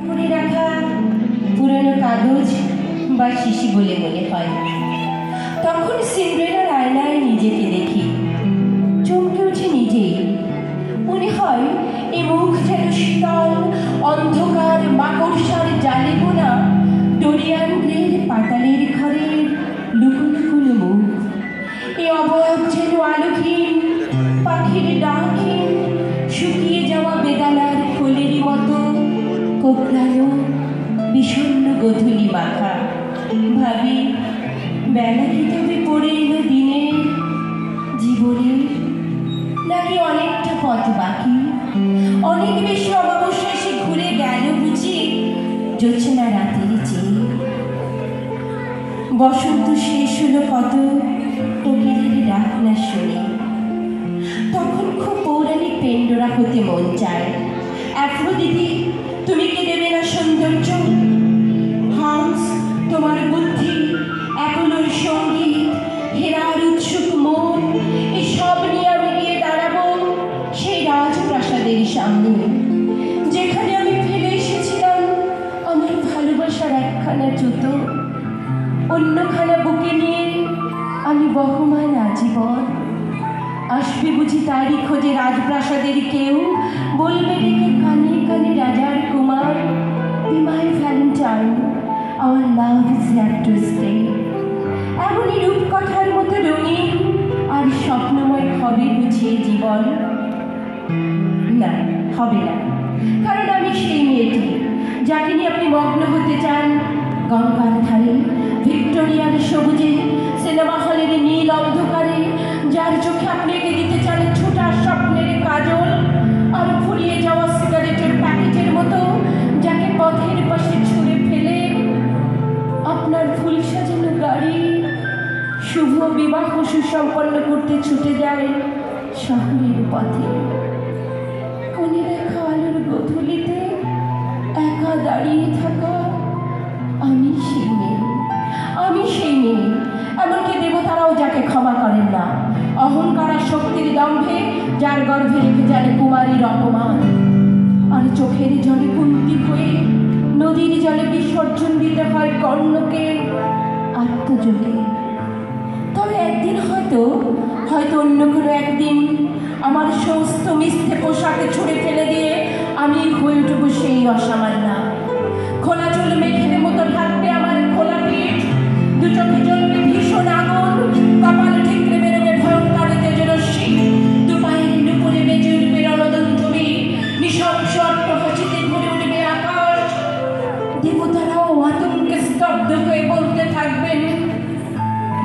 করে রাখা পুরনো কাগজ বা শিশি বলে মনে হয়। তখন সিন্ড্রেলার আয়নায় নিজেকে দেখি, চমকে উঠে নিজেই। মনে হয় এ মুখ যেন শীতল অন্ধকার মাকড়সার জালে বোনা ডোরিয়ান গ্রের পাতালের ঘরের লুকুলুকুলো মুখ। এ অবয়ব যেন আলোহীন পাখির ডাকহীন শুকিয়ে যাওয়া বেদানার ফুলেরই মতো কোকড়ানো বিষণ্ণ গধূলি মাথা। ভাবি, বেলা কি তবে পড়ে এলো দিনের জীবনের, নাকি অনেকটা পথ বাকি? অনেক বেশি অমাবস্যা এসে ঘুরে গেল বুঝি জোছনা রাতের চেয়ে। বসন্ত শেষ হলো কত কোকিলের ডাক না শুনে। তখন খুব পৌরাণিক পেন্ডোরা হতে মন চায়। অ্যাফ্রোদিতি, তুমি কি দেবে না সৌন্দর্য? হান্স, তোমার বুদ্ধি, অ্যাপোলোর সঙ্গীত, হেরার উৎসুক মন, এসব নিয়ে আমি গিয়ে দাঁড়াবো সেই রাজপ্রাসাদের সামনে, যেখানে আমি ফেলে এসেছিলাম আমার ভালোবাসার একখানা জুতো। অন্যখানা বুকে নিয়ে আমি বহমান আজীবন। আসবে বুঝি তারই খোঁজে রাজপ্রাসাদের কেউ, বলবে ডেকে কানে কানে রাজার Kumar, Be my Valentine, our love is here to stay। এমনই রূপকথার মতো রঙিন আর স্বপ্নময় হবে বুঝিয়ে জীবন। না, হবে না, কারণ আমি সেই মেয়েটি যাকে নিয়ে আপনি মগ্ন হতে চান গঙ্গার ধারে, ভিক্টোরিয়ার সবুজে, সিনেমা হলের নীল অন্ধকারে, যার চোখে আপনি এঁকে দিতে চান ছোটা স্বপ্নের কাজল আর ফুরিয়ে যাওয়া সিগারেটের প্যাকেটের মতো, যাকে পথের পাশে ছুঁড়ে ফেলে আপনার ফুল সাজানো গাড়ি শুভ বিবাহ সুসম্পন্ন করতে ছুটে যায় শহরের পথে। কোণে দেখা আলোর গধূলিতে একা দাঁড়িয়ে থাকা আমি সেই মেয়ে, আমি সেই মেয়ে। এমনকি দেবতারাও যাকে ক্ষমা করেন না, অহংকার আর শক্তির দম্ভে যার গর্ভে রেখে যান কুমারীর অপমান। আর চোখের জলে কুন্তি হয়ে নদীর জলে বিসর্জন দিতে হয় কর্ণকে আত্মযোগে। তবে একদিন হয়তো অন্য কোনো একদিন আমার সমস্ত মিথ্যে পোশাকে ছুঁড়ে ফেলে দিয়ে আমি হয়ে উঠব সেই অসামান্যা। খোলা চুল মেঘের মতো ঢাকবে আমার খোলা পিঠ, দু চোখে জ্বলবে ভীষণ আগুন, কপাল ঠিকরে বেরোবে ভয়ঙ্কর তেজরশ্মি, দু পায়ের নুপুরে বেজে উঠবে রণদন্তবী, নৃশংস অট্টহাসিতে ভরে উঠবে আকাশ। দেবতারাও আতঙ্কে স্তব্ধ হয়ে বলতে থাকবেন,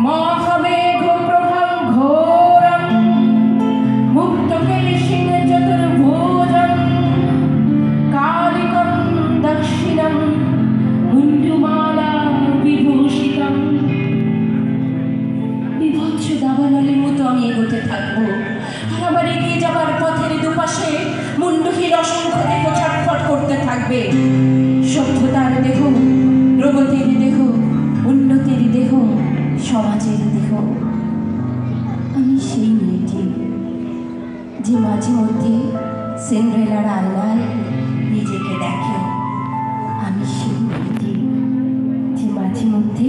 মহামেঘ প্রভাং ঘোরং মুক্তকে সিংহের চতুর্ভুজং কালিকং দক্ষিণং মুন্ডুমালা বিভূষিতং। বিভৎস দাবানলের মতো আমি এগোতে থাকবো, আর আমার এগিয়ে যাবার পথের দুপাশে মুন্ডহীন অসংখ্য দেহ ছটফট করতে থাকবে। সভ্যতার দেহ, প্রগতির দেহ, উন্নতির দেহ, সমাজের দেহ। আমি সেই মেয়েটি যে মাঝে মধ্যে সিন্ড্রেলার আয়নায় নিজেকে দেখে। আমি সেই মেয়েটি যে মাঝে মধ্যে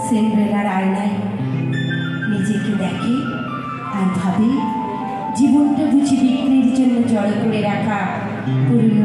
সিন্ড্রেলার আয়নায় নিজেকে দেখে আর ভাবে জীবনটা বুঝি বিক্রির জন্য জড়ো করে রাখা পুরনো